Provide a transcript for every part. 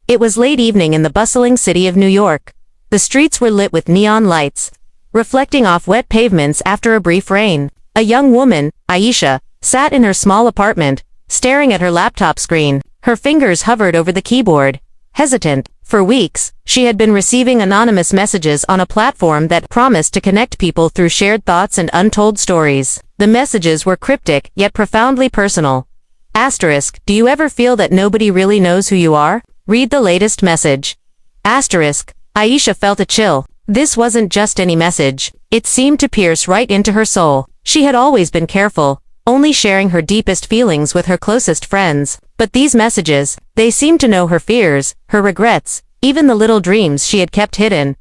It was late evening in the bustling city of New York. The streets were lit with neon lights, reflecting off wet pavements after a brief rain. A young woman, Aisha, sat in her small apartment, staring at her laptop screen. Her fingers hovered over the keyboard, hesitant. For weeks, she had been receiving anonymous messages on a platform that promised to connect people through shared thoughts and untold stories. The messages were cryptic, yet profoundly personal. Asterisk, do you ever feel that nobody really knows who you are? Read the latest message. Asterisk, Aisha felt a chill. This wasn't just any message. It seemed to pierce right into her soul. She had always been careful, only sharing her deepest feelings with her closest friends. But these messages, they seemed to know her fears, her regrets, even the little dreams she had kept hidden.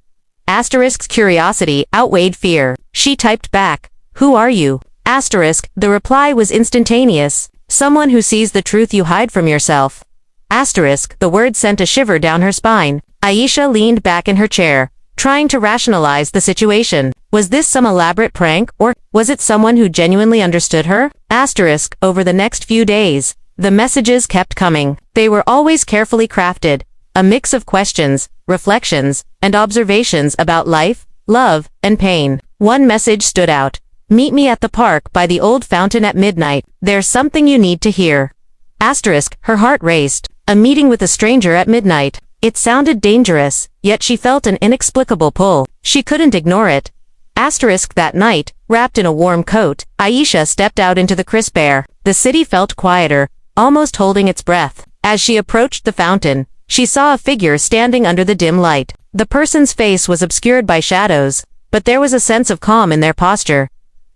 Asterisk's curiosity outweighed fear. She typed back, "Who are you?" Asterisk, the reply was instantaneous. "Someone who sees the truth you hide from yourself." Asterisk, the word sent a shiver down her spine. Aisha leaned back in her chair, trying to rationalize the situation. Was this some elaborate prank, or was it someone who genuinely understood her? Asterisk, over the next few days, the messages kept coming. They were always carefully crafted, a mix of questions, reflections, and observations about life, love, and pain. One message stood out. "Meet me at the park by the old fountain at midnight. There's something you need to hear." Asterisk, her heart raced. A meeting with a stranger at midnight. It sounded dangerous, yet she felt an inexplicable pull. She couldn't ignore it. Asterisk, that night, wrapped in a warm coat, Aisha stepped out into the crisp air. The city felt quieter, almost holding its breath. As she approached the fountain, she saw a figure standing under the dim light. The person's face was obscured by shadows, but there was a sense of calm in their posture.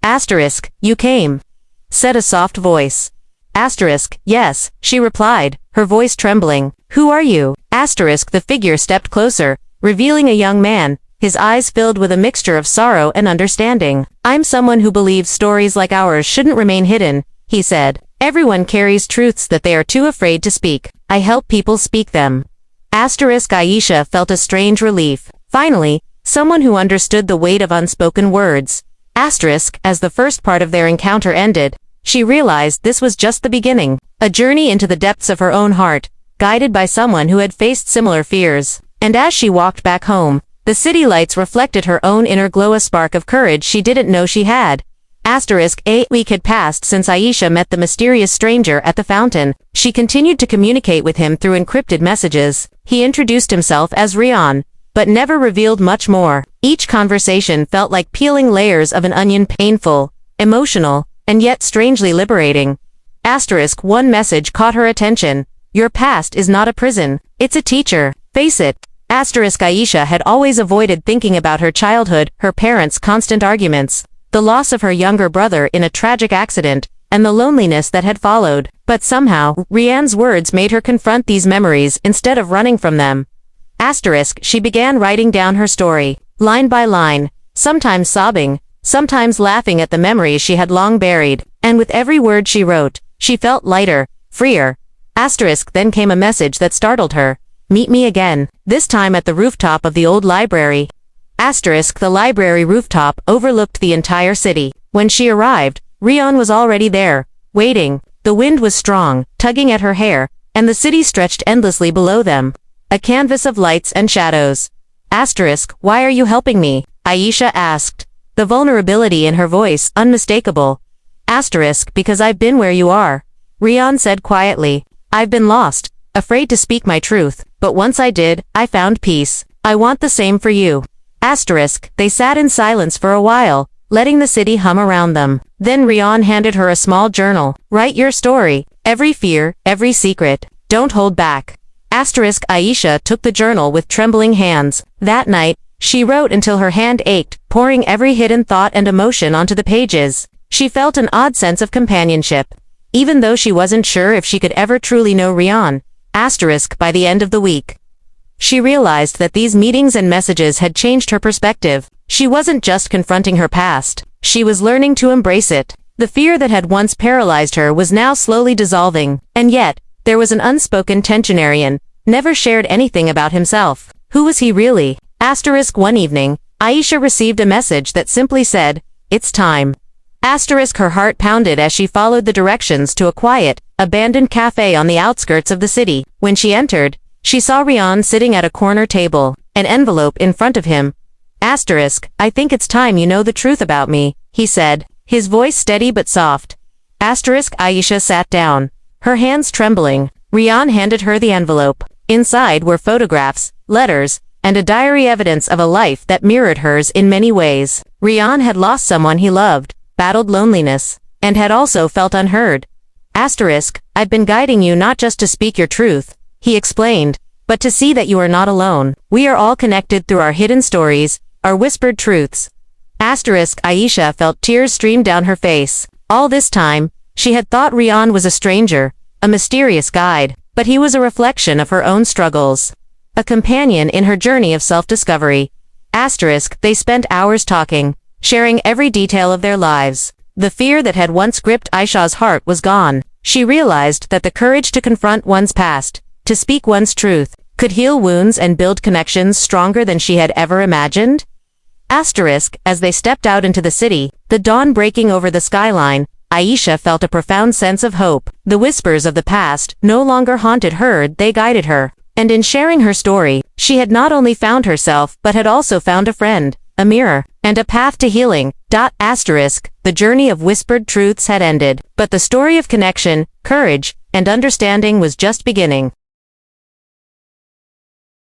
Asterisk, "You came," said a soft voice. Asterisk, "Yes," she replied, her voice trembling. "Who are you?" Asterisk, the figure stepped closer, revealing a young man, his eyes filled with a mixture of sorrow and understanding. "I'm someone who believes stories like ours shouldn't remain hidden," he said. "Everyone carries truths that they are too afraid to speak. I help people speak them." Asterisk, Aisha felt a strange relief. Finally, someone who understood the weight of unspoken words. Asterisk, as the first part of their encounter ended, she realized this was just the beginning. A journey into the depths of her own heart, guided by someone who had faced similar fears. And as she walked back home, the city lights reflected her own inner glow, a spark of courage she didn't know she had. Asterisk, a week had passed since Aisha met the mysterious stranger at the fountain. She continued to communicate with him through encrypted messages. He introduced himself as Rian, but never revealed much more. Each conversation felt like peeling layers of an onion, painful, emotional, and yet strangely liberating. Asterisk, one message caught her attention. "Your past is not a prison, it's a teacher. Face it." Asterisk, Aisha had always avoided thinking about her childhood, her parents' constant arguments, the loss of her younger brother in a tragic accident, and the loneliness that had followed. But somehow, Rian's words made her confront these memories instead of running from them. Asterisk, she began writing down her story, line by line, sometimes sobbing, sometimes laughing at the memories she had long buried. And with every word she wrote, she felt lighter, freer. Asterisk, then came a message that startled her. "Meet me again, this time at the rooftop of the old library." Asterisk, the library rooftop overlooked the entire city. When she arrived, Rian was already there, waiting. The wind was strong, tugging at her hair, and the city stretched endlessly below them, a canvas of lights and shadows. Asterisk, "Why are you helping me?" Aisha asked, the vulnerability in her voice unmistakable. Asterisk, "Because I've been where you are," Rian said quietly. "I've been lost, afraid to speak my truth, but once I did, I found peace. I want the same for you." Asterisk, they sat in silence for a while, letting the city hum around them. Then Rian handed her a small journal. "Write your story, every fear, every secret. Don't hold back." Asterisk, Aisha took the journal with trembling hands. That night, she wrote until her hand ached, pouring every hidden thought and emotion onto the pages. She felt an odd sense of companionship, even though she wasn't sure if she could ever truly know Rian. Asterisk, by the end of the week, she realized that these meetings and messages had changed her perspective. She wasn't just confronting her past, she was learning to embrace it. The fear that had once paralyzed her was now slowly dissolving. And yet, there was an unspoken tension. Rian never shared anything about himself. Who was he really? Asterisk, one evening, Aisha received a message that simply said, "It's time." Asterisk, her heart pounded as she followed the directions to a quiet, abandoned cafe on the outskirts of the city. When she entered, she saw Rian sitting at a corner table, an envelope in front of him. Asterisk, I think it's time you know the truth about me, he said, his voice steady but soft. Asterisk, Aisha sat down, her hands trembling. Rian handed her the envelope. Inside were photographs, letters, and a diary, evidence of a life that mirrored hers in many ways. Rian had lost someone he loved, battled loneliness, and had also felt unheard. Asterisk, I've been guiding you not just to speak your truth, he explained, but to see that you are not alone. We are all connected through our hidden stories, our whispered truths. Asterisk, Aisha felt tears stream down her face. All this time, she had thought Rian was a stranger, a mysterious guide, but he was a reflection of her own struggles. A companion in her journey of self-discovery. Asterisk, they spent hours talking, sharing every detail of their lives. The fear that had once gripped Aisha's heart was gone. She realized that the courage to confront one's past, to speak one's truth, could heal wounds and build connections stronger than she had ever imagined. Asterisk, as they stepped out into the city, the dawn breaking over the skyline, Aisha felt a profound sense of hope. The whispers of the past no longer haunted her, they guided her. And in sharing her story, she had not only found herself but had also found a friend, a mirror, and a path to healing. Asterisk, the journey of whispered truths had ended, but the story of connection, courage, and understanding was just beginning.